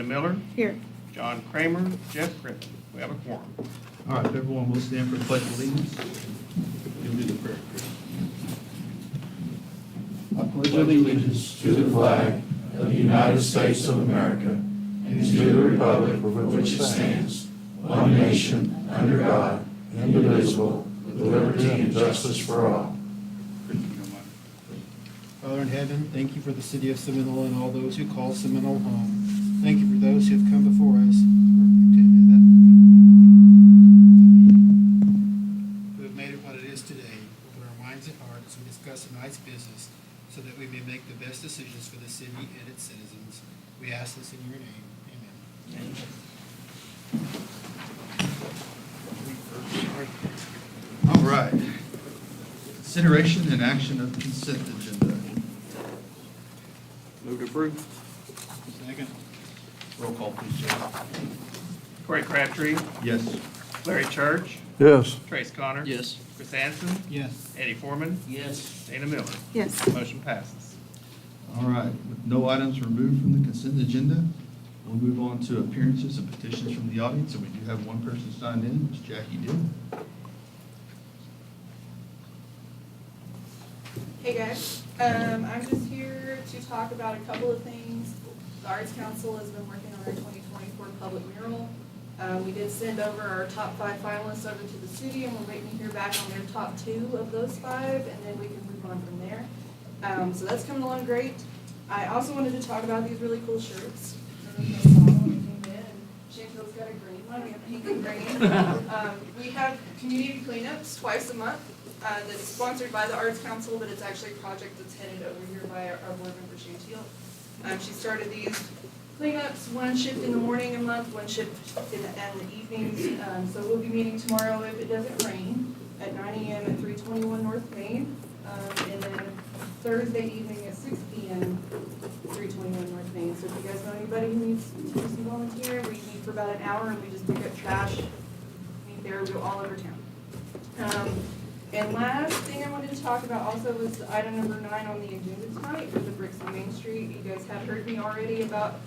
Miller, Here. John Kramer, Jeff Griffin. We have a quorum. All right, everyone will stand for the pledge of allegiance. You'll do the prayer, Chris. I pledge allegiance to the flag of the United States of America and to the republic for which it stands, one nation, under God, indivisible, with liberty and justice for all. Chris, if you don't mind. Father in heaven, thank you for the city of Seminole and all those who call Seminole home. Thank you for those who have come before us, who have made it what it is today. Open our minds and hearts and discuss tonight's business so that we may make the best decisions for the city and its citizens. We ask this in your name. Amen. All right. Consideration and action of consent agenda. Move to approve. Second. Roll call, please, Jay. Corey Crabtree, Yes. Larry Church, Yes. Trace Connor. Yes. Chris Hansen, Yes. Eddie Foreman, Yes. Dana Miller. Yes. Motion passes. All right, with no items removed from the consent agenda, we'll move on to appearances and petitions from the audience, and we do have one person signed in, Ms. Jackie Dill. Hey guys, I'm just here to talk about a couple of things. The Arts Council has been working on our 2024 public mural. We did send over our top 5 finalists over to the city, and we're waiting to hear back on their top 2 of those 5, and then we can move on from there. So that's coming along great. I also wanted to talk about these really cool shirts. I don't know if you saw them when you came in, and Chantel's got a green one, we have pink and green. We have community cleanups twice a month. That's sponsored by the Arts Council, but it's actually a project that's headed over here by our board member Chantel. She started these cleanups, one shift in the morning a month, one shift in the evenings. So we'll be meeting tomorrow if it doesn't rain at 9 a.m. at 321 North Main. And then Thursday evening at 6 p.m. 321 North Main. So if you guys know anybody who needs to do some volunteer, we meet for about an hour and we just pick up trash, meet there, we go all over town. And last thing I wanted to talk about also was item number 9 on the agenda tonight for the Bricks on Main Street. You guys have heard me already about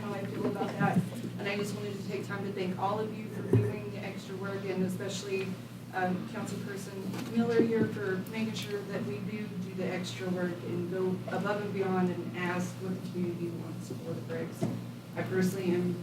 how I feel about that. And I just wanted to take time to thank all of you for doing the extra work, and especially Councilperson Miller here for making sure that we do the extra work and go above and beyond and ask what the community wants for the bricks. I personally am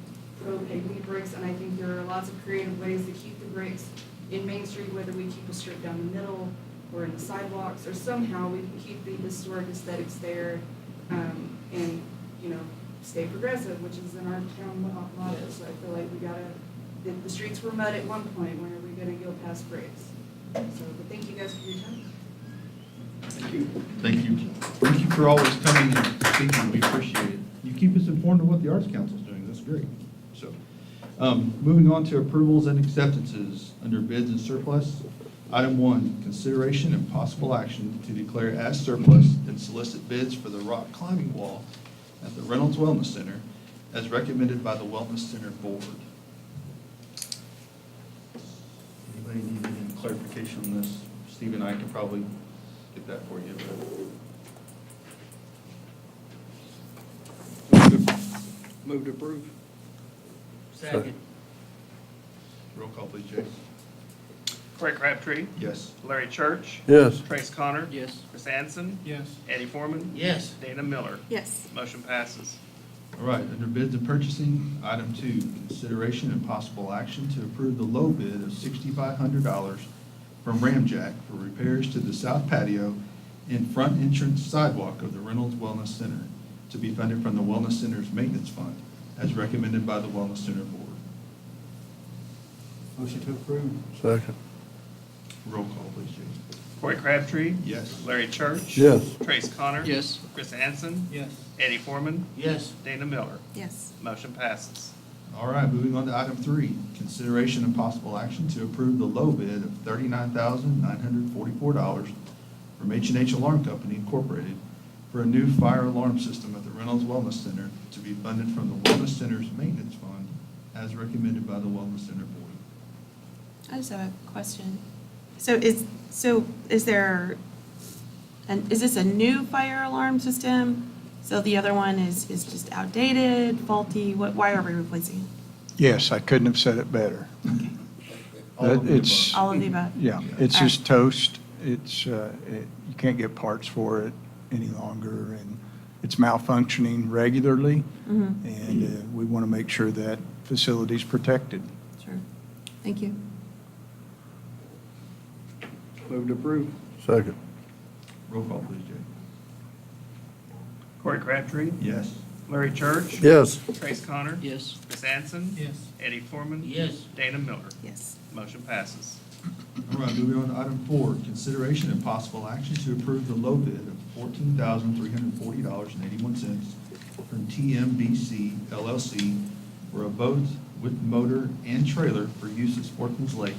pro paving bricks, and I think there are lots of creative ways to keep the bricks in Main Street, whether we keep a strip down the middle or in the sidewalks, or somehow we can keep the historic aesthetics there, and, you know, stay progressive, which is in our town motto. So I feel like we gotta, the streets were mud at one point, when are we gonna go past bricks? So, but thank you guys for your time. Thank you. Thank you. Thank you for always coming and speaking. We appreciate it. You keep us informed of what the Arts Council is doing. That's great. So, moving on to approvals and acceptances under bids and surplus. Item 1, consideration and possible action to declare as surplus and solicit bids for the rock climbing wall at the Reynolds Wellness Center as recommended by the Wellness Center Board. Anybody need any clarification on this? Steve and I can probably get that for you. Move to approve. Second. Roll call, please, Jay. Corey Crabtree, Yes. Larry Church, Yes. Trace Connor. Yes. Chris Hansen, Yes. Eddie Foreman, Yes. Dana Miller. Yes. Motion passes. All right, under bids and purchasing, item 2, consideration and possible action to approve the low bid of $6,500 from Ramjack for repairs to the south patio and front entrance sidewalk of the Reynolds Wellness Center to be funded from the Wellness Center's maintenance fund, as recommended by the Wellness Center Board. Motion to approve. Second. Roll call, please, Jay. Corey Crabtree, Yes. Larry Church. Yes. Trace Connor. Yes. Chris Hansen, Yes. Eddie Foreman, Yes. Dana Miller. Yes. Motion passes. All right, moving on to item 3, consideration and possible action to approve the low bid of $39,944 from H&H Alarm Company Incorporated for a new fire alarm system at the Reynolds Wellness Center to be funded from the Wellness Center's maintenance fund as recommended by the Wellness Center Board. I just have a question. So is there, and is this a new fire alarm system? So the other one is just outdated, faulty, why are we replacing? Yes, I couldn't have said it better. All of the It's, above. All of the above? yeah, it's All right. just toast. It's, you can't get parts for it any longer, and it's malfunctioning regularly. Mhm. And we want to make sure that facility's protected. Sure. Thank you. Move to approve. Second. Roll call, please, Jay. Corey Crabtree, Yes. Larry Church. Yes. Trace Connor. Yes. Chris Anson. Yes. Eddie Foreman. Yes. Dana Miller. Yes. Motion passes. All right, moving on to item 4, consideration and possible action to approve the low bid of $14,340.81 from TMBC LLC for a boat with motor and trailer for use at Sportsman's Lake,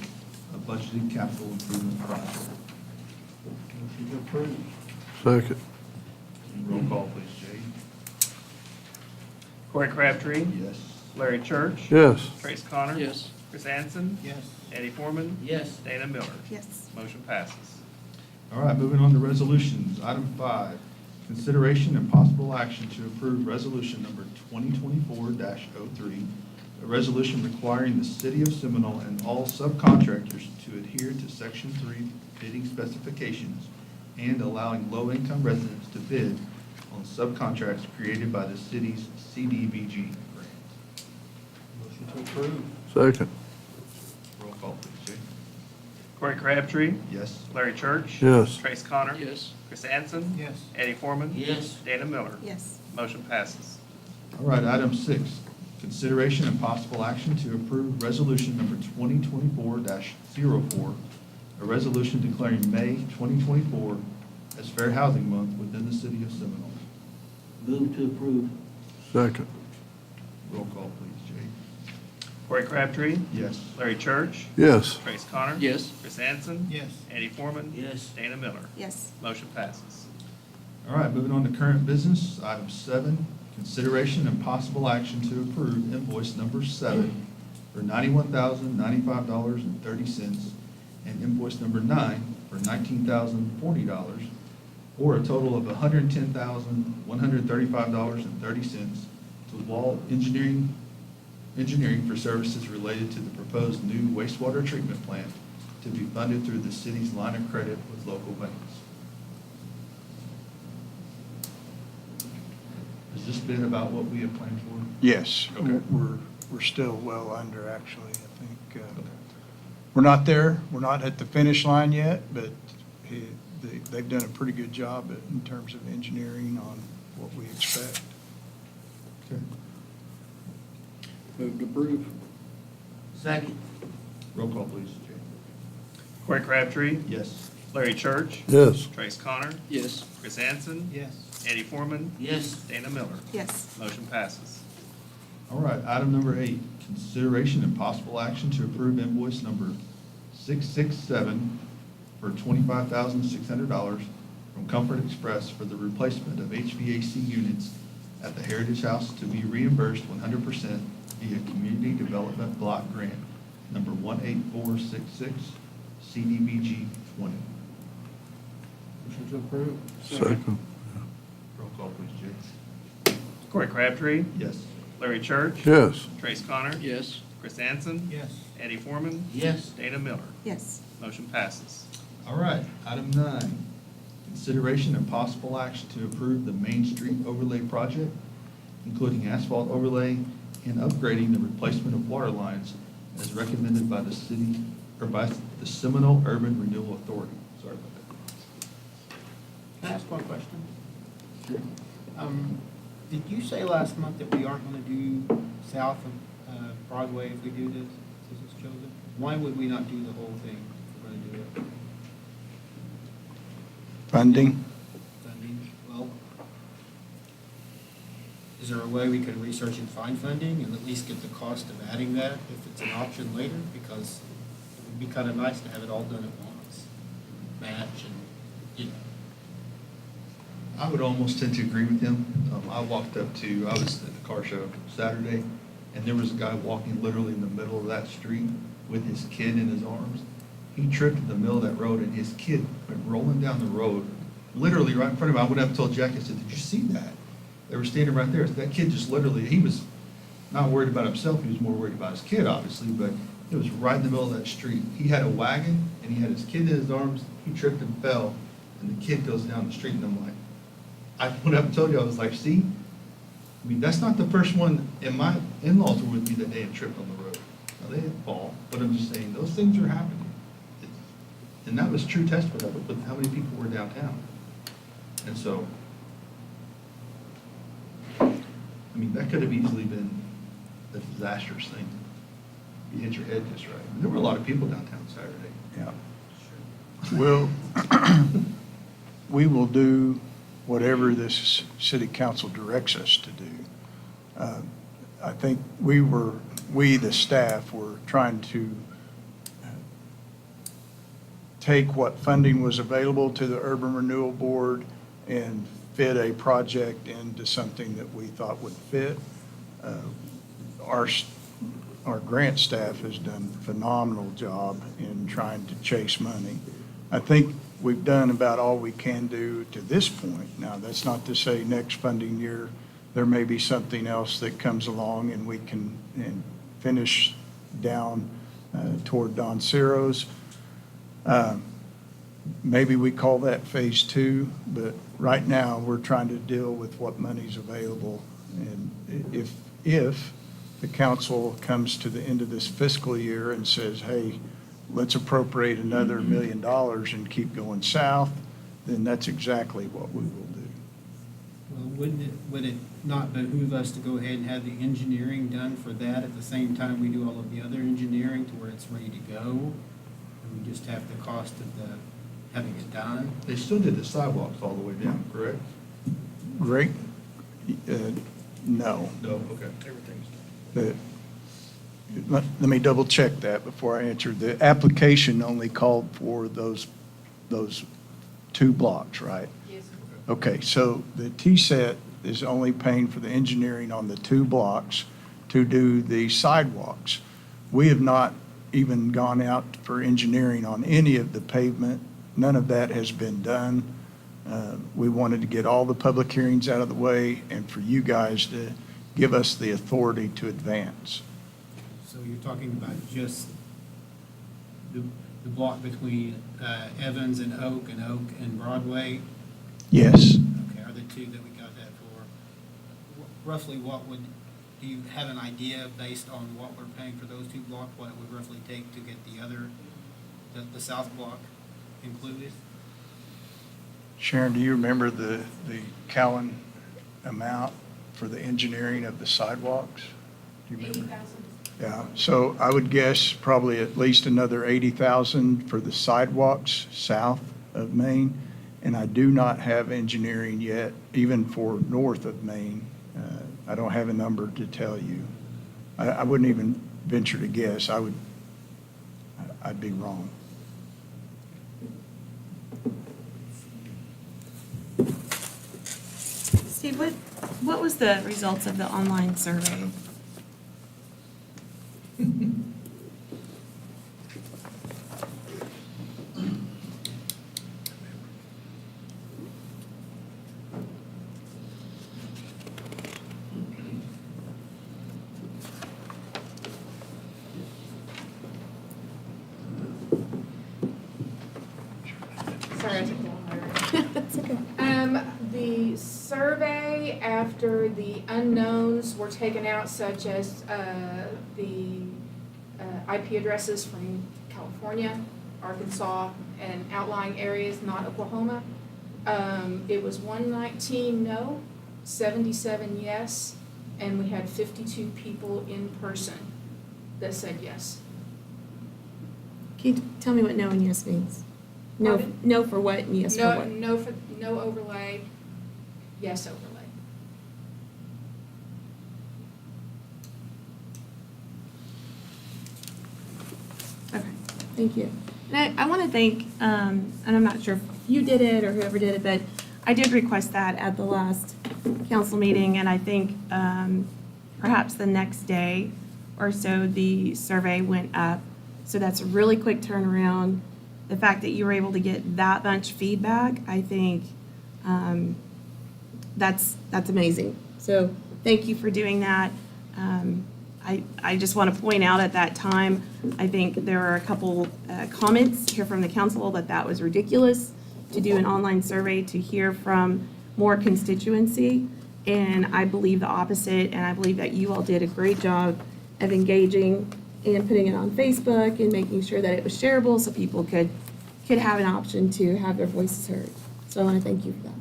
a budgeted capital improvement project. Motion to approve. Second. Roll call, please, Jay. Corey Crabtree, Yes. Larry Church. Yes. Trace Connor. Yes. Chris Anson. Yes. Eddie Foreman. Yes. Dana Miller. Yes. Motion passes. All right, moving on to resolutions. Item 5, consideration and possible action to approve resolution number 2024-03, a resolution requiring the city of Seminole and all subcontractors to adhere to Section 3 bidding specifications and allowing low-income residents to bid on subcontracts created by the city's CDBG grant. Motion to approve. Second. Roll call, please, Jay. Corey Crabtree, Yes. Larry Church. Yes. Trace Connor. Yes. Chris Anson. Yes. Eddie Foreman. Yes. Dana Miller. Yes. Motion passes. All right, item 6, consideration and possible action to approve resolution number 2024-04, a resolution declaring May 2024 as Fair Housing Month within the city of Seminole. Move to approve. Second. Roll call, please, Jay. Corey Crabtree, Yes. Larry Church. Yes. Trace Connor. Yes. Chris Anson. Yes. Eddie Foreman. Yes. Dana Miller. Yes. Motion passes. All right, moving on to current business. Item 7, consideration and possible action to approve invoice number 7 for $91,095.30 and invoice number 9 for $19,040, or a total of $110,135.30 to Wall Engineering for services related to the proposed new wastewater treatment plant to be funded through the city's line of credit with local banks. Has this been about what we had planned for? Yes, Okay. we're still well under, actually, I think. We're not there, we're not at the finish line yet, but they've done a pretty good job in terms of engineering on what we expect. Okay. Move to approve. Second. Roll call, please, Jay. Corey Crabtree, Yes. Larry Church. Yes. Trace Connor. Yes. Chris Anson. Yes. Eddie Foreman. Yes. Dana Miller. Yes. Motion passes. All right, item number 8, consideration and possible action to approve invoice number 667 for $25,600 from Comfort Express for the replacement of HVAC units at the Heritage House to be reimbursed 100% via Community Development Block Grant number 18466, CDBG 20. Motion to approve. Second. Roll call, please, Jay. Corey Crabtree, Yes. Larry Church. Yes. Trace Connor. Yes. Chris Anson. Yes. Eddie Foreman. Yes. Dana Miller. Yes. Motion passes. All right, item 9, consideration and possible action to approve the Main Street Overlay Project, including asphalt overlay and upgrading the replacement of water lines as recommended by the city, or by the Seminole Urban Renewal Authority. Sorry about that. Can I ask one question? Did you say last month that we aren't gonna do south of Broadway if we do this, since it's chosen? Why would we not do the whole thing if we're gonna do it? Funding? Funding, well, is there a way we could research and find funding and at least get the cost of adding that if it's an option later? Because it would be kind of nice to have it all done at once, match and, you know. I would almost tend to agree with him. I was at the car show Saturday, and there was a guy walking literally in the middle of that street with his kid in his arms. He tripped in the middle of that road, and his kid went rolling down the road, literally right in front of him. I went up and told Jack, I said, "Did you see that?" They were standing right there. That kid just literally, he was not worried about himself, he was more worried about his kid, obviously, but it was right in the middle of that street. He had a wagon, and he had his kid in his arms, he tripped and fell, and the kid goes down the street, and I'm like, I went up and told you, I was like, see? I mean, that's not the first one, and my in-laws were with me that day and tripped on the road. Now, they didn't fall, but I'm just saying, those things are happening. And that was true testament of it, but how many people were downtown? And so, I mean, that could have easily been a disastrous thing. You hit your head just right. There were a lot of people downtown Saturday. Yeah. Well, we will do whatever this city council directs us to do. I think we, the staff, were trying to take what funding was available to the Urban Renewal Board and fit a project into something that we thought would fit. Our grant staff has done a phenomenal job in trying to chase money. I think we've done about all we can do to this point. Now, that's not to say next funding year, there may be something else that comes along and we can finish down toward Don Ciro's. Maybe we call that phase 2, but right now, we're trying to deal with what money's available. And if the council comes to the end of this fiscal year and says, hey, let's appropriate another $1 million and keep going south, then that's exactly what we will do. Well, would it not behoove us to go ahead and have the engineering done for that at the same time we do all of the other engineering to where it's ready to go? And we just have the cost of having it done? They still did the sidewalks all the way down, correct? Great? No. No, okay. Everything's Let me double check that before I answer. The application only called for those 2 blocks, right? Yes. Okay, so the TSET is only paying for the engineering on the 2 blocks to do the sidewalks. We have not even gone out for engineering on any of the pavement. None of that has been done. We wanted to get all the public hearings out of the way and for you guys to give us the authority to advance. So you're talking about just the block between Evans and Oak and Broadway? Yes. Okay, are the 2 that we got that for? Roughly do you have an idea based on what we're paying for those 2 blocks, what it would roughly take to get the south block included? Sharon, do you remember the Cowan amount for the engineering of the sidewalks? Do you remember? 80,000. Yeah, so I would guess probably at least another 80,000 for the sidewalks south of Main. And I do not have engineering yet, even for north of Main. I don't have a number to tell you. I wouldn't even venture to guess. I'd be wrong. Steve, what was the results of the online survey? Sorry, I took the long way. That's okay. The survey after the unknowns were taken out, such as the IP addresses from California, Arkansas, and outlying areas, not Oklahoma. It was 119 no, 77 yes, and we had 52 people in person that said yes. Can you tell me what no and yes means? No, Pardon? no for what and yes for No, what? no overlay, yes overlay. Okay, thank you. And I want to thank, and I'm not sure if you did it or whoever did it, but I did request that at the last council meeting, and I think perhaps the next day or so, the survey went up. So that's a really quick turnaround. The fact that you were able to get that much feedback, I think, that's amazing. So thank you for doing that. I just want to point out at that time, I think there are a couple comments here from the council that was ridiculous to do an online survey to hear from more constituency. And I believe the opposite, and I believe that you all did a great job of engaging and putting it on Facebook and making sure that it was shareable so people could have an option to have their voices heard. So I want to thank you for that.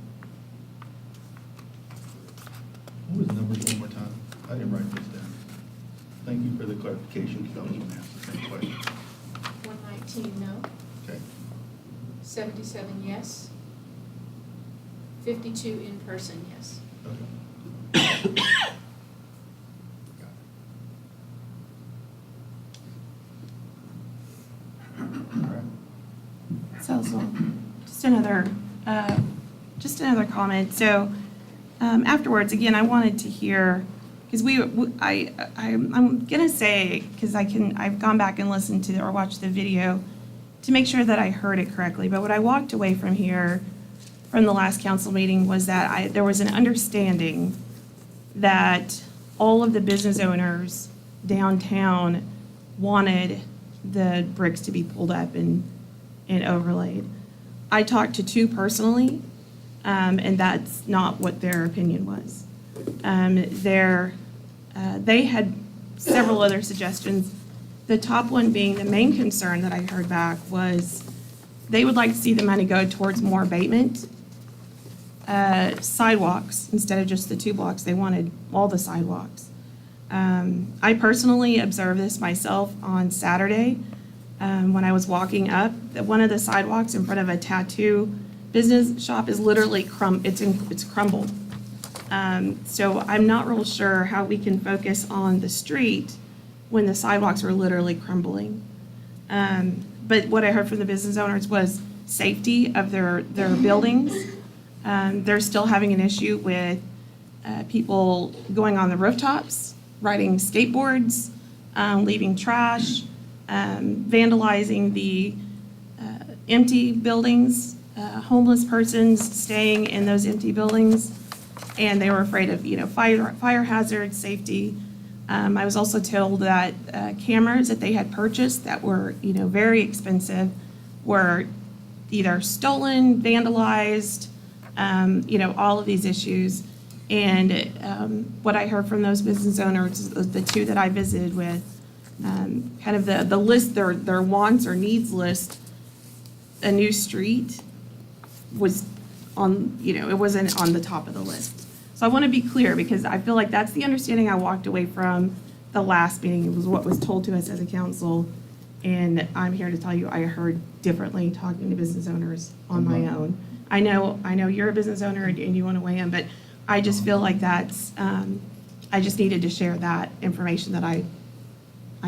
What was the numbers one more time? I didn't write this down. Thank you for the clarification, because I was going to ask the same question. 119 no, Okay. 77 yes, 52 in person yes. Okay. All right. So just another comment. So afterwards, again, I wanted to hear, because I'm gonna say, because I've gone back and listened to or watched the video to make sure that I heard it correctly. But what I walked away from here, from the last council meeting, was that there was an understanding that all of the business owners downtown wanted the bricks to be pulled up and overlaid. I talked to two personally, and that's not what their opinion was. They had several other suggestions. The top one being, the main concern that I heard back was they would like to see the money go towards more abatement, sidewalks, instead of just the 2 blocks. They wanted all the sidewalks. I personally observed this myself on Saturday when I was walking up. That one of the sidewalks in front of a tattoo business shop is literally it's crumbled. So I'm not real sure how we can focus on the street when the sidewalks are literally crumbling. But what I heard from the business owners was safety of their buildings. They're still having an issue with people going on the rooftops, riding skateboards, leaving trash, vandalizing the empty buildings, homeless persons staying in those empty buildings, and they were afraid of, fire hazards, safety. I was also told that cameras that they had purchased that were, very expensive were either stolen, vandalized, all of these issues. And what I heard from those business owners, the two that I visited with, kind of the list, their wants or needs list, a new street was on, it wasn't on the top of the list. So I want to be clear, because I feel like that's the understanding I walked away from the last meeting. It was what was told to us as a council. And I'm here to tell you, I heard differently talking to business owners on my own. I know you're a business owner and you want to weigh in, but I just feel like that's, I just needed to share that information that I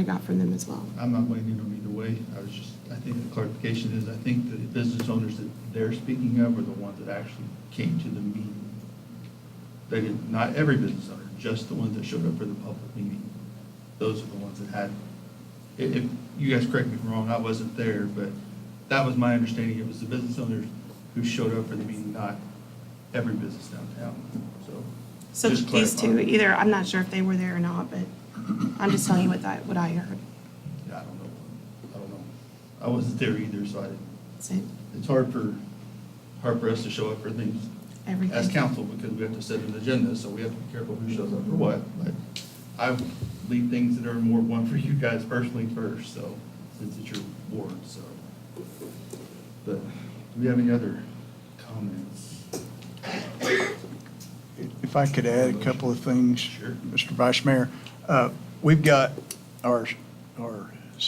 got from them as well. I'm not weighing in on either way. I think the clarification is, I think the business owners that they're speaking of are the ones that actually came to the meeting. They didn't, not every business owner, just the ones that showed up for the public meeting. Those are the ones that had, if you guys correct me if I'm wrong, I wasn't there, but that was my understanding. It was the business owners who showed up for the meeting, not every business downtown, So just these two, clarifying. either, I'm not sure if they were there or not, but I'm just telling you what I heard. Yeah, I don't know. I wasn't there either, so Same, it's hard for us to show up for things everything. as council, because we have to set an agenda, so we have to be careful who shows up for what. But I leave things that are more one for you guys personally first, so, since it's your ward, so. But, do we have any other comments? If I could add a couple of things. Sure. Mr. Vice Mayor, we've got our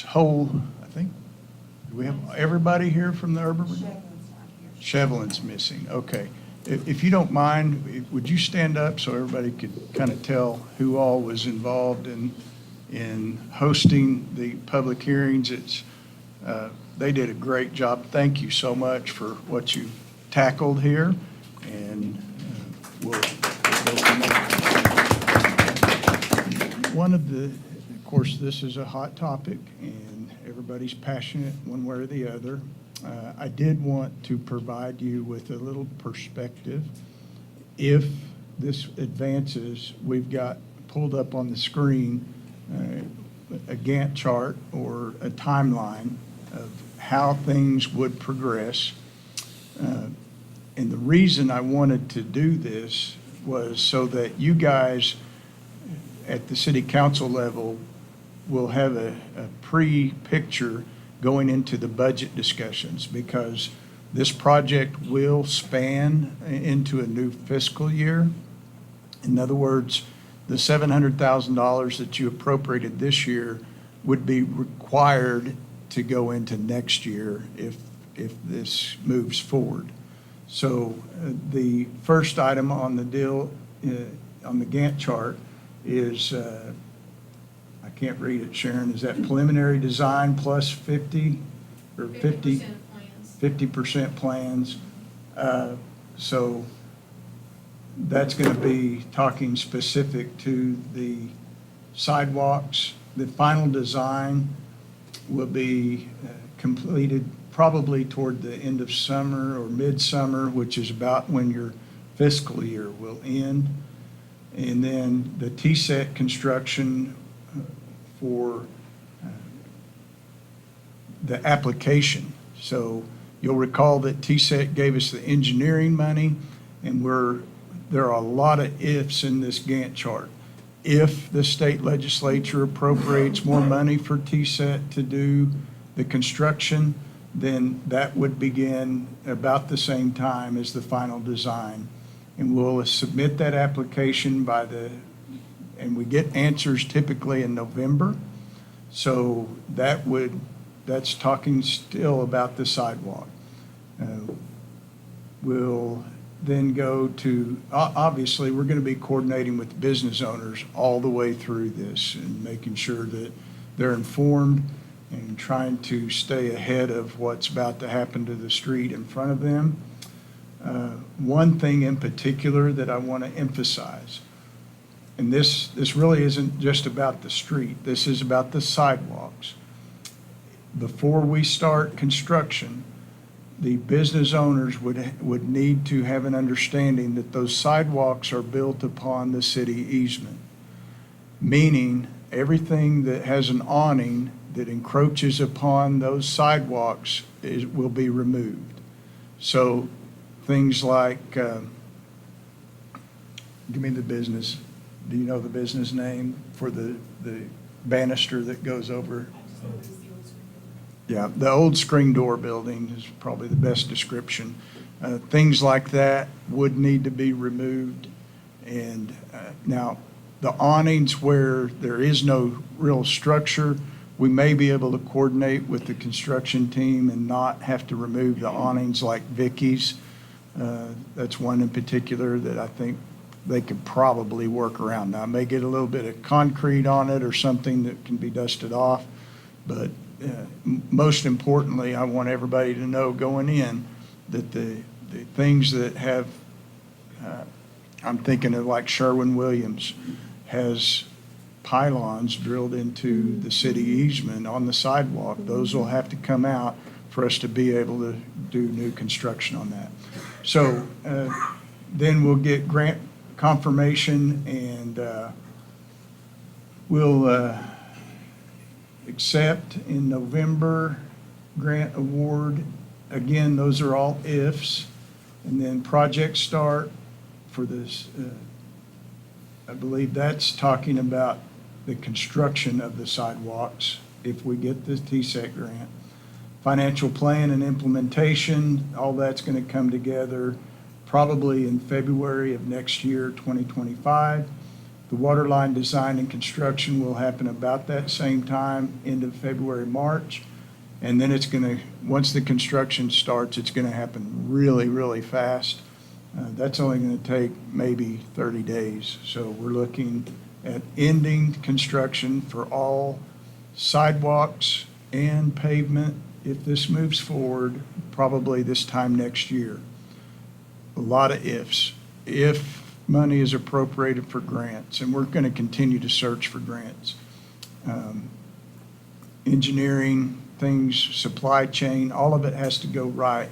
whole, I think, do we have everybody here from the urban? Shevlin's missing, okay. If you don't mind, would you stand up so everybody could kind of tell who all was involved in hosting the public hearings? They did a great job. Thank you so much for what you tackled here, and we'll go from there. One of the, of course, this is a hot topic, and everybody's passionate one way or the other. I did want to provide you with a little perspective. if this advances, we've got pulled up on the screen a Gantt chart or a timeline of how things would progress. And the reason I wanted to do this was so that you guys at the city council level will have a pre-picture going into the budget discussions, because this project will span into a new fiscal year. In other words, the $700,000 that you appropriated this year would be required to go into next year if this moves forward. So the first item on the deal, on the Gantt chart is, I can't read it, Sharon, is that preliminary design plus 50 or 50? 50% of plans. 50% plans. So that's going to be talking specific to the sidewalks. The final design will be completed probably toward the end of summer or midsummer, which is about when your fiscal year will end. And then the TSET construction for the application. So you'll recall that TSET gave us the engineering money, and there are a lot of ifs in this Gantt chart. If the state legislature appropriates more money for TSET to do the construction, then that would begin about the same time as the final design. And we'll submit that application and we get answers typically in November. So that's talking still about the sidewalk. We'll then go to, obviously, we're going to be coordinating with business owners all the way through this and making sure that they're informed and trying to stay ahead of what's about to happen to the street in front of them. One thing in particular that I want to emphasize, and this really isn't just about the street, this is about the sidewalks. Before we start construction, the business owners would need to have an understanding that those sidewalks are built upon the city easement, meaning everything that has an awning that encroaches upon those sidewalks will be removed. So things like, give me the business, do you know the business name for the banister that goes over? Yeah, the old screen door building is probably the best description. Things like that would need to be removed. And now, the awnings where there is no real structure, we may be able to coordinate with the construction team and not have to remove the awnings like Vicky's. That's one in particular that I think they could probably work around. Now, I may get a little bit of concrete on it or something that can be dusted off, but most importantly, I want everybody to know going in that the things that have, I'm thinking of like Sherwin-Williams has pylons drilled into the city easement on the sidewalk. Those will have to come out for us to be able to do new construction on that. So then we'll get grant confirmation and we'll accept in November grant award. Again, those are all ifs. And then project start for this, I believe that's talking about the construction of the sidewalks if we get the TSET grant. Financial plan and implementation, all that's going to come together probably in February of next year, 2025. The water line design and construction will happen about that same time, end of February, March. And then it's going to, once the construction starts, it's going to happen really, really fast. That's only going to take maybe 30 days. So we're looking at ending construction for all sidewalks and pavement, if this moves forward, probably this time next year. A lot of ifs. If money is appropriated for grants, and we're going to continue to search for grants. Engineering, things, supply chain, all of it has to go right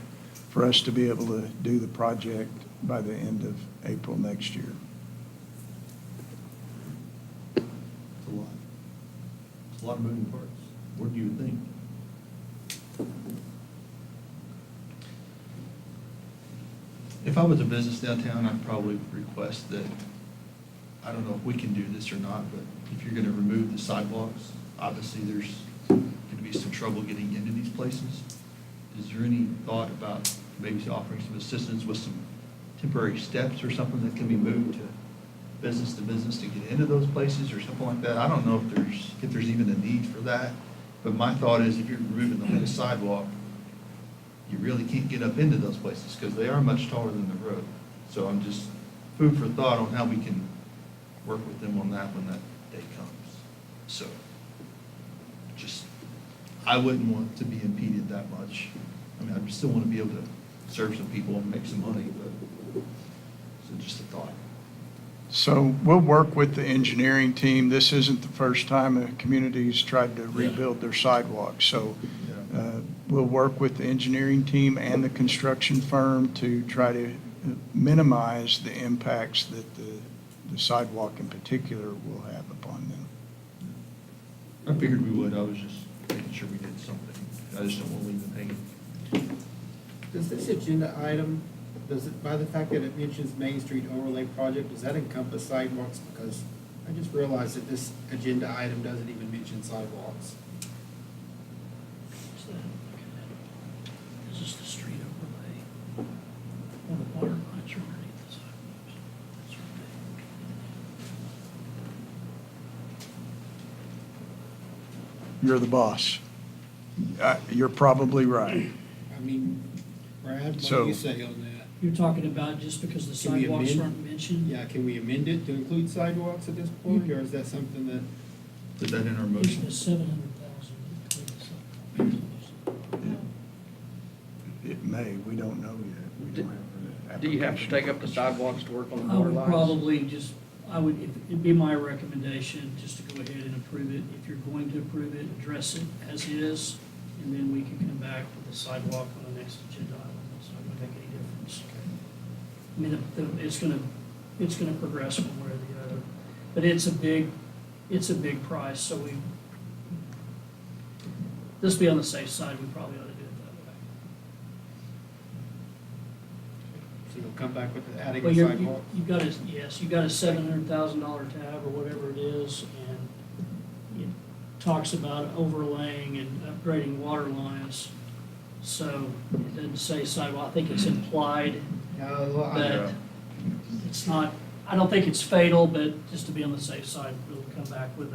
for us to be able to do the project by the end of April next year. It's a lot. It's a lot of moving parts. What do you think? If I was a business downtown, I'd probably request that, I don't know if we can do this or not, but if you're gonna remove the sidewalks, obviously there's gonna be some trouble getting into these places. Is there any thought about maybe offering some assistance with some temporary steps or something that can be moved to business to get into those places or something like that? I don't know if there's even a need for that, but my thought is if you're removing the whole sidewalk, you really can't get up into those places because they are much taller than the road. So I'm just food for thought on how we can work with them on that when that day comes. So just, I wouldn't want to be impeded that much. I mean, I still want to be able to serve some people and make some money, but, so just a thought. So we'll work with the engineering team. This isn't the first time a community's tried to rebuild their sidewalks. So we'll work with the engineering team and the construction firm to try to minimize the impacts that the sidewalk in particular will have upon them. I figured we would. I was just making sure we did something. I just don't want to leave them hanging. Does this agenda item, does it, by the fact that it mentions Main Street Overlay Project, does that encompass sidewalks? Because I just realized that this agenda item doesn't even mention sidewalks. This is the street overlay. All the water lines are underneath the sidewalks. That's right. You're the boss. You're probably right. I mean, Brad, what So- do you say on that? You're talking about just because the Can we sidewalks amend- aren't mentioned? Yeah, can we amend it to include sidewalks at this point, or is that something that? Put that in our It's motion. the 700,000. It may, we don't know yet. We don't have an Do you have to application. take up the sidewalks to work on the I water would lines? probably just, it'd be my recommendation just to go ahead and approve it. If you're going to approve it, address it as is, and then we can come back with the sidewalk on the next agenda item. It's not gonna make any difference. I mean, it's gonna progress one way or the other. But it's a big price, so let's be on the safe side, we probably ought to do it that way. So you'll come back with adding Well, a you've sidewalk? got you've got a $700,000 tab or whatever it is, and it talks about overlaying and upgrading water lines. So it doesn't say sidewalk, I think it's implied that it's not, I don't think it's fatal, but just to be on the safe side, we'll come back with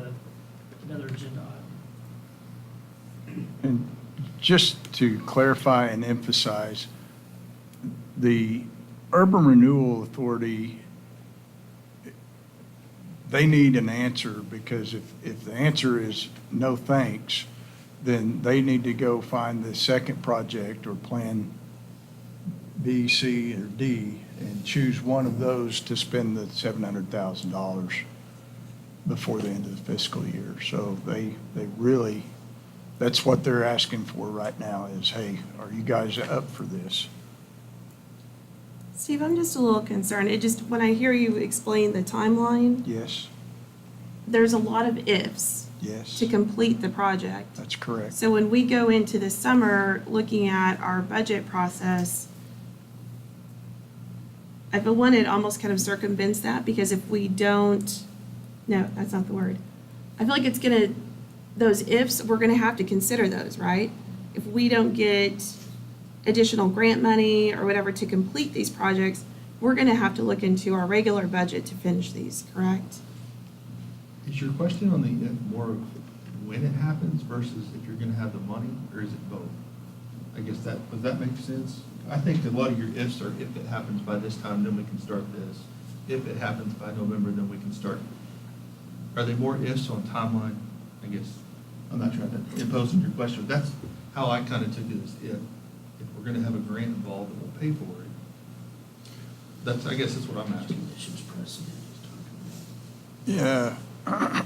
another agenda item. And just to clarify and emphasize, the Urban Renewal Authority, they need an answer, because if the answer is no thanks, then they need to go find the second project or plan B, C, or D and choose one of those to spend the $700,000 before the end of the fiscal year. So they really, that's what they're asking for right now is, hey, are you guys up for this? Steve, I'm just a little concerned. When I hear you explain the timeline, Yes, there's a lot of ifs yes, to complete the project. that's correct. So when we go into the summer looking at our budget process, I feel one, it almost kind of circumvents that, because if we don't, no, that's not the word. I feel like it's gonna, those ifs, we're gonna have to consider those, right? If we don't get additional grant money or whatever to complete these projects, we're gonna have to look into our regular budget to finish these, correct? Is your question on the more of when it happens versus if you're gonna have the money, or is it both? I guess does that make sense? I think a lot of your ifs are if it happens by this time, then we can start this. If it happens by November, then we can start. Are they more ifs on timeline? I guess, I'm not trying to impose on your question, but that's how I kind of took it as if we're gonna have a grant involved, then we'll pay for it. I guess that's what I'm asking. Conditions precedent is talking about.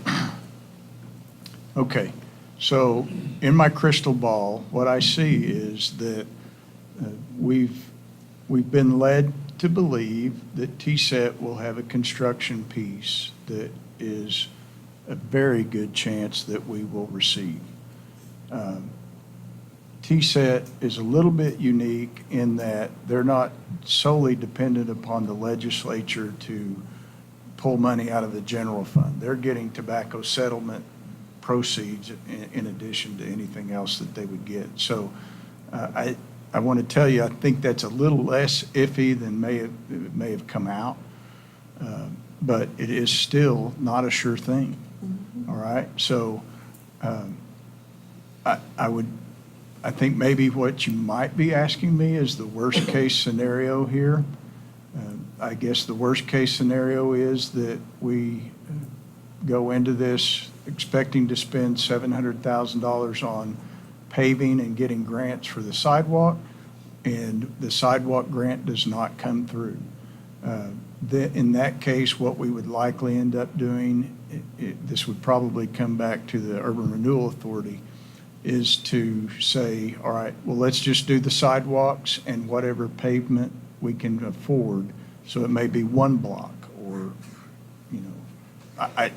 Yeah. Okay, so in my crystal ball, what I see is that we've been led to believe that TSET will have a construction piece that is a very good chance that we will receive. TSET is a little bit unique in that they're not solely dependent upon the legislature to pull money out of the general fund. They're getting tobacco settlement proceeds in addition to anything else that they would get. So I want to tell you, I think that's a little less iffy than may have come out, but it is still not a sure thing. All right, so I think maybe what you might be asking me is the worst case scenario here. I guess the worst case scenario is that we go into this expecting to spend $700,000 on paving and getting grants for the sidewalk, and the sidewalk grant does not come through. In that case, what we would likely end up doing, this would probably come back to the Urban Renewal Authority, is to say, all right, well, let's just do the sidewalks and whatever pavement we can afford. So it may be one block, or, you know,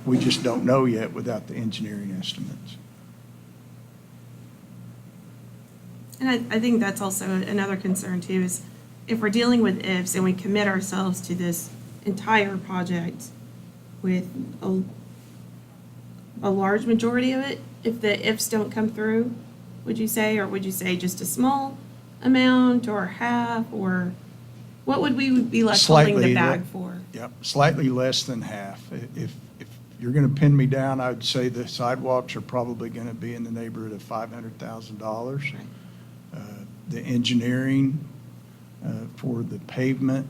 we just don't know yet without the engineering estimates. And I think that's also another concern too, is if we're dealing with ifs and we commit ourselves to this entire project with a large majority of it, if the ifs don't come through, would you say, or would you say just a small amount or half, or what would we be left holding the Slightly bag for? Yep, slightly less than half. If you're going to pin me down, I would say the sidewalks are probably going to be in the neighborhood of $500,000. Right. The engineering for the pavement,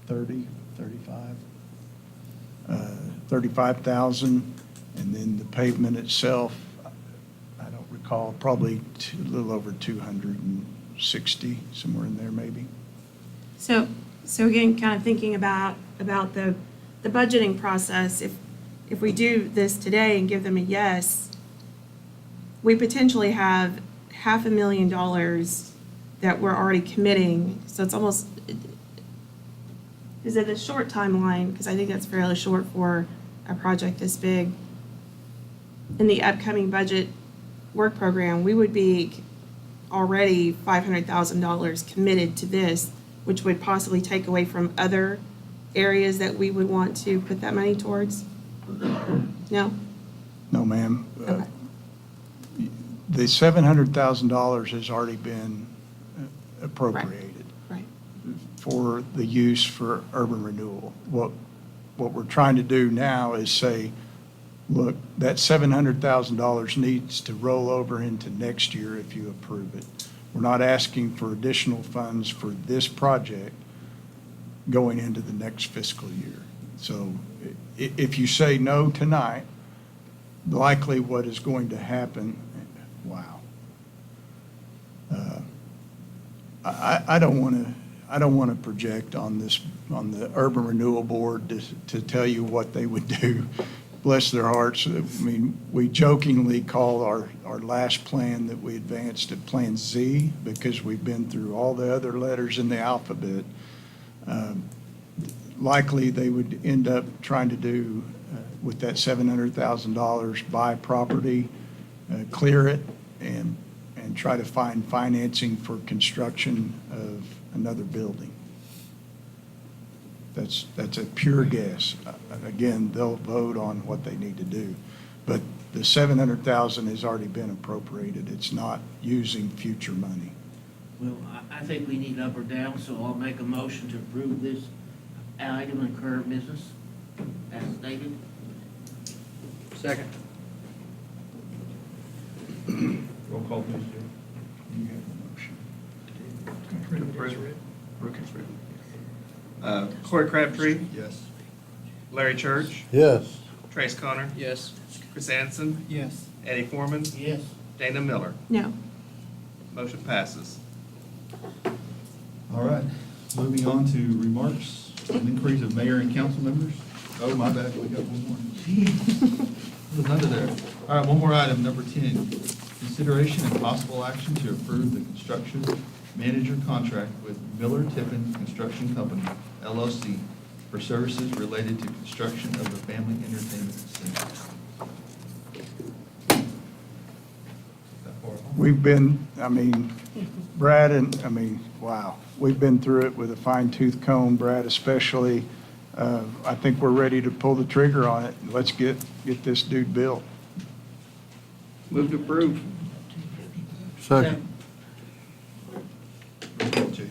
35,000, and then the pavement itself, I don't recall, probably a little over 260, somewhere in there maybe. So again, kind of thinking about the budgeting process, if we do this today and give them a yes, we potentially have $500,000 that we're already committing. So it's almost, is it a short timeline? Because I think that's fairly short for a project this big. In the upcoming budget work program, we would be already $500,000 committed to this, which would possibly take away from other areas that we would want to put that money towards? No? No, ma'am. Okay. The $700,000 has already been appropriated Right. for the use for urban renewal. What we're trying to do now is say, look, that $700,000 needs to roll over into next year if you approve it. We're not asking for additional funds for this project going into the next fiscal year. So if you say no tonight, likely what is going to happen, wow. I don't want to project on the Urban Renewal Board to tell you what they would do. Bless their hearts. I mean, we jokingly call our last plan that we advanced at Plan Z because we've been through all the other letters in the alphabet. Likely they would end up trying to do with that $700,000, buy property, clear it, and try to find financing for construction of another building. That's a pure guess. Again, they'll vote on what they need to do. But the $700,000 has already been appropriated. It's not using future money. Well, I think we need up or down, so I'll make a motion to approve this item in current business as stated. Second. Roll call, please, Jim. You have the motion. Corey Crabtree, Yes. Larry Church, Yes. Trace Connor, Yes. Chris Anson, Yes. Eddie Foreman, Yes. Dana Miller. No. Motion passes. All right, moving on to remarks, an increase of mayor and council members. Oh, my bad, we got one more. Jeez, it was under there. All right, one more item, number 10. Consideration and possible action to approve the construction manager contract with Miller Tippin Construction Company, LLC, for services related to construction of the Family Entertainment Center. That far along? We've been, Brad wow, we've been through it with a fine tooth comb, Brad especially. I think we're ready to pull the trigger on it. Let's get this dude built. Move to approve. Second. Roll call, Jay.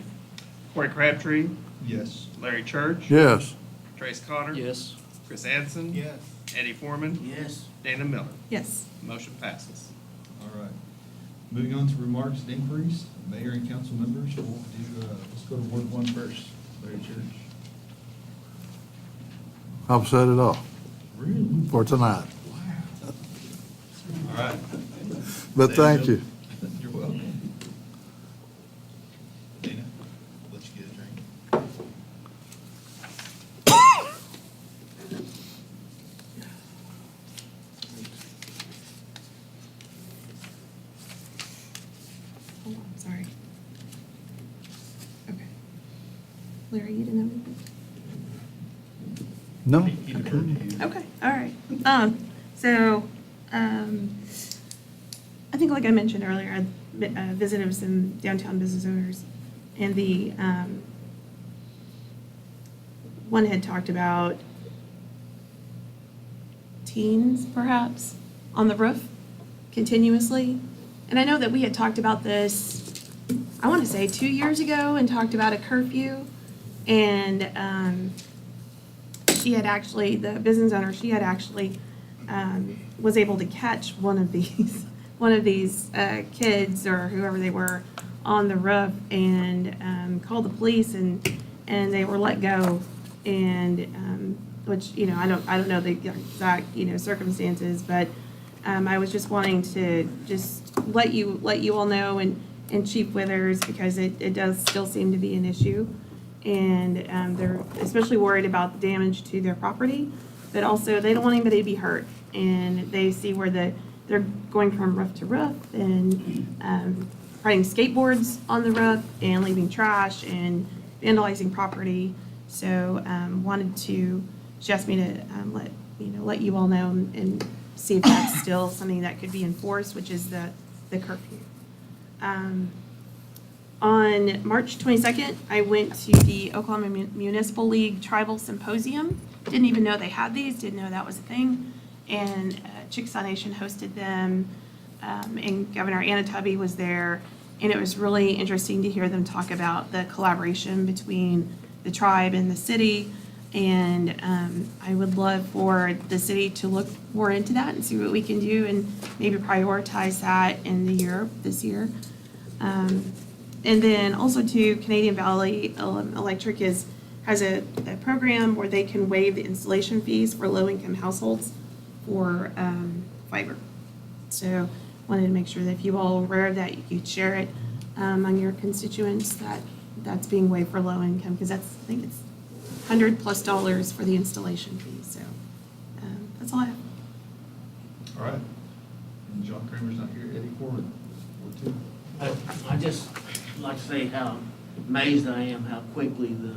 Corey Crabtree, Yes. Larry Church, Yes. Trace Connor. Yes. Chris Anson. Yes. Eddie Foreman. Yes. Dana Miller. Yes. Motion passes. All right. Moving on to remarks and inquiries, mayor and council members, we'll do, let's go to Ward 1 first. Larry Church. I've set it off Really? for tonight, All right. but thank you. You're welcome. Dana, I'll let you get a drink. Hold on, sorry. Okay. Larry, you didn't have anything? No? He deferred to you. Okay, all right. I think like I mentioned earlier, I visited with some downtown business owners, and the, one had talked about teens perhaps on the roof continuously. And I know that we had talked about this, I want to say 2 years ago, and talked about a curfew. And, she had actually, the business owner, she had actually was able to catch one of these kids or whoever they were on the roof and called the police, and they were let go. And which, I don't know the exact circumstances, but I was just wanting to just let you all know, and Chief Withers, because it does still seem to be an issue. And they're especially worried about the damage to their property, but also they don't want anybody to be hurt. And they see where they're going from roof to roof and riding skateboards on the roof and leaving trash and vandalizing property. So wanted to, she asked me to let you all know and see if that's still something that could be enforced, which is the curfew. On March 22nd, I went to the Oklahoma Municipal League Tribal Symposium. Didn't even know they had these, didn't know that was a thing. And Chickasaw Nation hosted them, and Governor Anna Tubby was there. And it was really interesting to hear them talk about the collaboration between the tribe and the city. And I would love for the city to look more into that and see what we can do and maybe prioritize that in this year. And then also too, Canadian Valley Electric has a program where they can waive the installation fees for low-income households for fiber. So wanted to make sure that if you all are aware of that, you'd share it among your constituents that's being waived for low income, because I think it's $100+ for the installation fee. So that's all I have. All right. And John Kramer's not here. Eddie Foreman, Ward 2. I just like to say how amazed I am how quickly the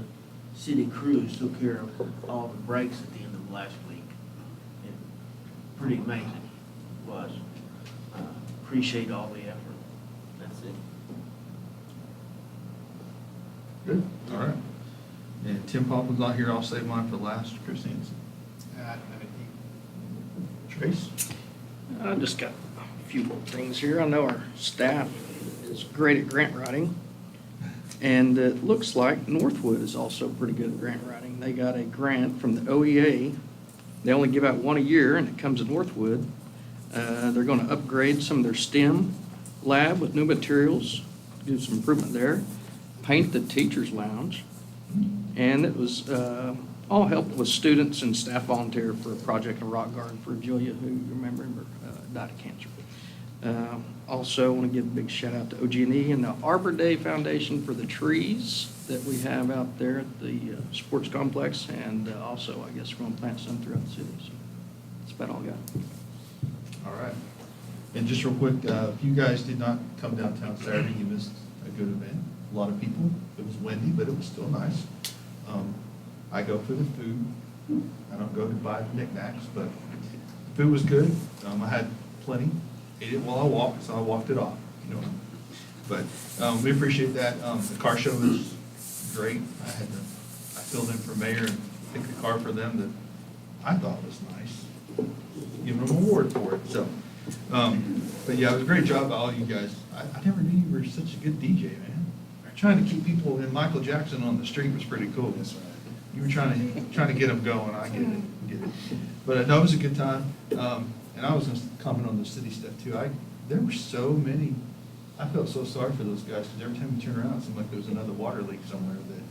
city crews took care of all the breaks at the end of last week. Pretty amazing it was. Appreciate all the effort. That's it. Good. All right. And Tim Popple's not here. I'll save mine for last. Chris Hansen. Trace? I just got a few more things here. I know our staff is great at grant writing, and it looks like Northwood is also pretty good at grant writing. They got a grant from the OEA. They only give out one a year, and it comes to Northwood. They're going to upgrade some of their STEM lab with new materials, do some improvement there, paint the teacher's lounge, and it was all helped with students and staff volunteer for a project in Rock Garden for Julia, who you remember died of cancer. Also, want to give a big shout out to OG&E and the Arbor Day Foundation for the trees that we have out there at the sports complex, and also, I guess, we're going to plant some throughout the city. So that's about all I got. All right. And just real quick, if you guys did not come downtown Saturday, you missed a good event. A lot of people. It was windy, but it was still nice. I go for the food. I don't go to buy knickknacks, but the food was good. I had plenty. Ate it while I walked, so I walked it off, you know. But we appreciate that. The car show was great. I filled in for mayor and picked a car for them that I thought was nice. Give them an award for it, so. But yeah, it was a great job by all you guys. I never knew you were such a good DJ, man. Trying to keep people in Michael Jackson on the street was pretty cool. You were trying to get them going. I get it. But no, it was a good time. And I was going to comment on the city stuff too. There were so many. I felt so sorry for those guys because every time you turn around, it seemed like there was another water leak somewhere that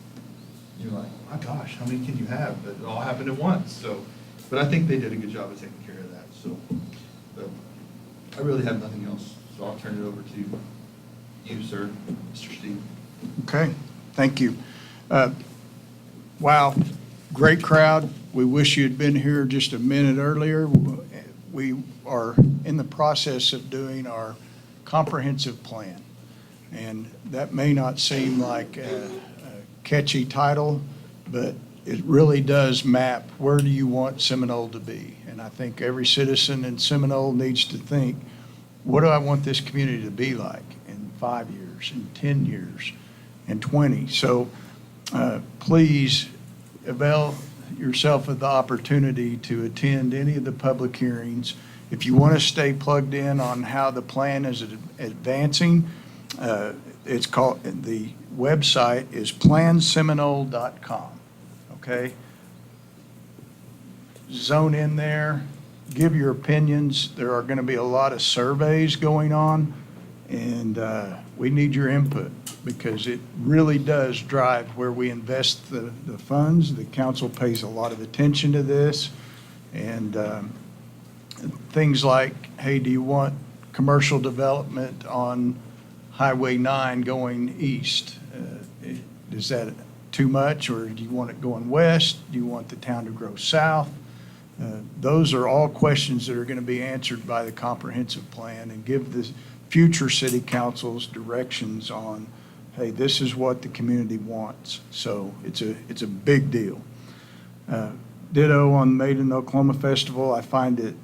you're like, my gosh, how many can you have? But it all happened at once. So, but I think they did a good job of taking care of that. So, but I really have nothing else. So I'll turn it over to you, sir, Mr. Steve. Okay, thank you. Wow, great crowd. We wish you had been here just a minute earlier. We are in the process of doing our comprehensive plan. And that may not seem like a catchy title, but it really does map where do you want Seminole to be. And I think every citizen in Seminole needs to think, what do I want this community to be like in 5 years, in 10 years, in 20? So please avail yourself of the opportunity to attend any of the public hearings. If you want to stay plugged in on how the plan is advancing, it's called, the website is planseminole.com, okay? Zone in there, give your opinions. There are going to be a lot of surveys going on, and we need your input because it really does drive where we invest the funds. The council pays a lot of attention to this, and things like, hey, do you want commercial development on Highway 9 going east? Is that too much, or do you want it going west? Do you want the town to grow south? Those are all questions that are going to be answered by the comprehensive plan and give the future city councils directions on, hey, this is what the community wants. So it's a big deal. Ditto on Made in Oklahoma Festival. I find it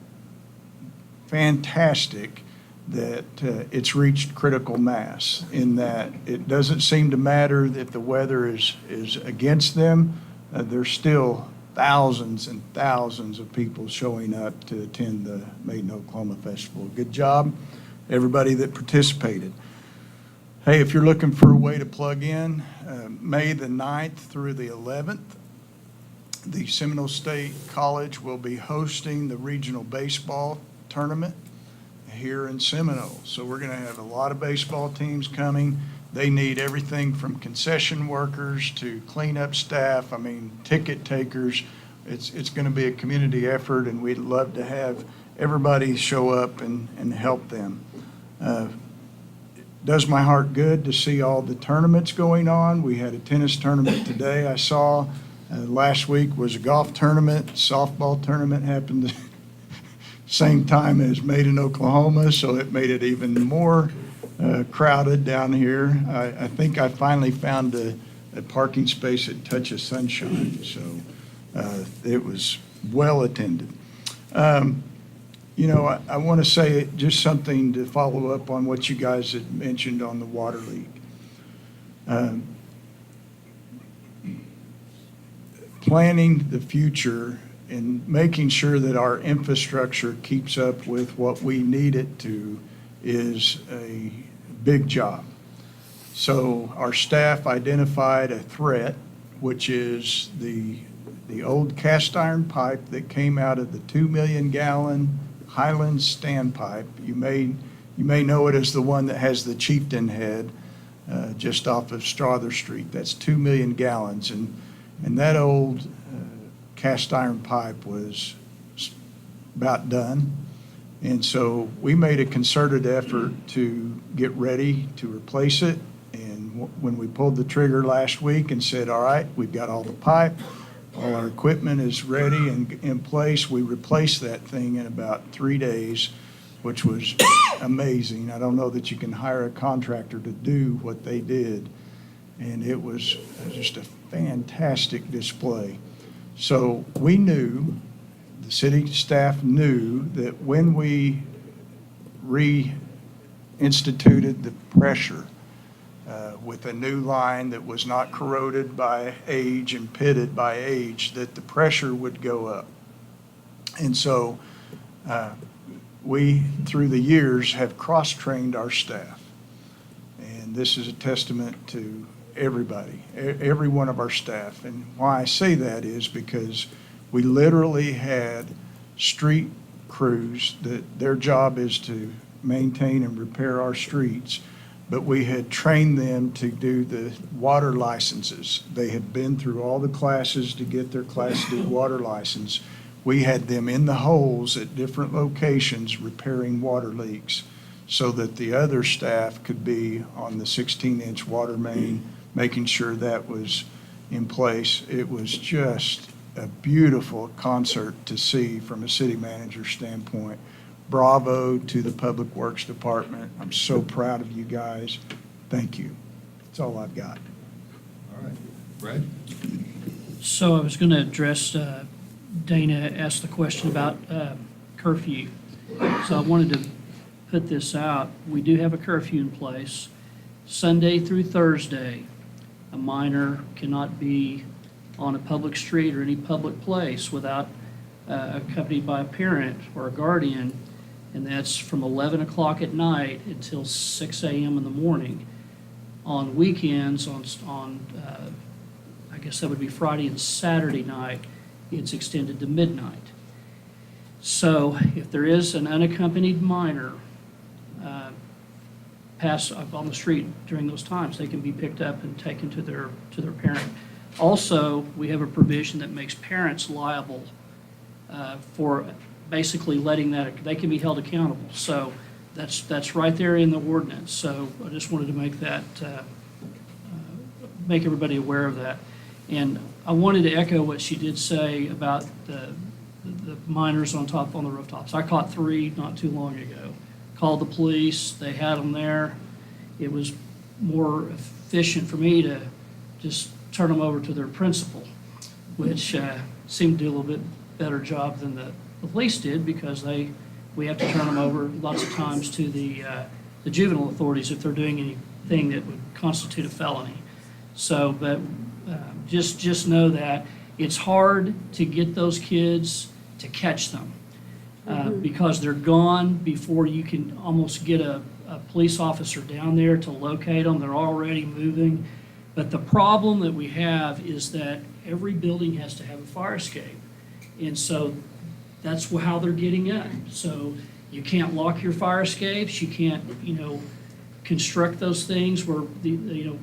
fantastic that it's reached critical mass in that it doesn't seem to matter if the weather is against them. There's still thousands and thousands of people showing up to attend the Made in Oklahoma Festival. Good job, everybody that participated. Hey, if you're looking for a way to plug in, May the 9th through the 11th, the Seminole State College will be hosting the regional baseball tournament here in Seminole. So we're going to have a lot of baseball teams coming. They need everything from concession workers to cleanup staff, ticket takers. It's going to be a community effort, and we'd love to have everybody show up and help them. It does my heart good to see all the tournaments going on. We had a tennis tournament today, I saw. Last week was a golf tournament. Softball tournament happened the same time as Made in Oklahoma, so it made it even more crowded down here. I think I finally found a parking space at Touch of Sunshine, so it was well attended. I want to say just something to follow up on what you guys had mentioned on the water leak. Planning the future and making sure that our infrastructure keeps up with what we need it to is a big job. So our staff identified a threat, which is the old cast iron pipe that came out of the 2 million gallon Highland standpipe. You may know it as the one that has the chieftain head just off of Strother Street. That's 2 million gallons. And that old cast iron pipe was about done. And so we made a concerted effort to get ready to replace it. And when we pulled the trigger last week and said, all right, we've got all the pipe, all our equipment is ready and in place, we replaced that thing in about 3 days. which was amazing. I don't know that you can hire a contractor to do what they did, and it was just a fantastic display. So we knew, the city staff knew, that when we reinstituted the pressure with a new line that was not corroded by age and pitted by age, that the pressure would go up. And so we, through the years, have cross-trained our staff. And this is a testament to everybody, every one of our staff. And why I say that is because we literally had street crews that their job is to maintain and repair our streets, but we had trained them to do the water licenses. They had been through all the classes to get their Class D water license. We had them in the holes at different locations repairing water leaks so that the other staff could be on the 16-inch water main, making sure that was in place. It was just a beautiful concert to see from a city manager standpoint. Bravo to the Public Works Department. I'm so proud of you guys. Thank you. That's all I've got. All right. Brad? So I was going to address, Dana asked the question about curfew. So I wanted to put this out. We do have a curfew in place. Sunday through Thursday, a minor cannot be on a public street or any public place without accompanied by a parent or a guardian, and that's from 11 o'clock at night until 6 a.m. in the morning. On weekends, I guess that would be Friday and Saturday night, it's extended to midnight. So if there is an unaccompanied minor pass up on the street during those times, they can be picked up and taken to their parent. Also, we have a provision that makes parents liable for basically letting that, they can be held accountable. So that's right there in the ordinance. So I just wanted to make that, make everybody aware of that. And I wanted to echo what she did say about the miners on the rooftops. I caught 3 not too long ago. Called the police, they had them there. It was more efficient for me to just turn them over to their principal, which seemed to do a little bit better job than the police did, because we have to turn them over lots of times to the juvenile authorities if they're doing anything that would constitute a felony. So, but just know that it's hard to get those kids to catch them because they're gone before you can almost get a police officer down there to locate them. They're already moving. But the problem that we have is that every building has to have a fire escape. And so that's how they're getting in. So you can't lock your fire escapes. You can't, construct those things where you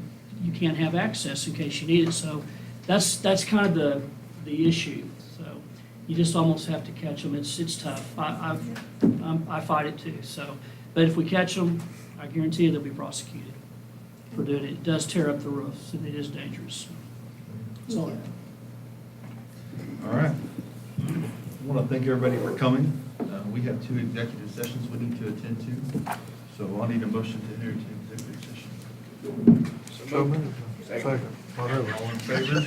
can't have access in case you need it. So that's kind of the issue. So you just almost have to catch them. It's tough. I fight it too. So, but if we catch them, I guarantee you they'll be prosecuted for doing it. It does tear up the roofs, and it is dangerous. That's all I have. All right. I want to thank everybody for coming. We have 2 executive sessions we need to attend to, so I'll need a motion to enter into executive session. So moved. Second. Whatever. All in favor?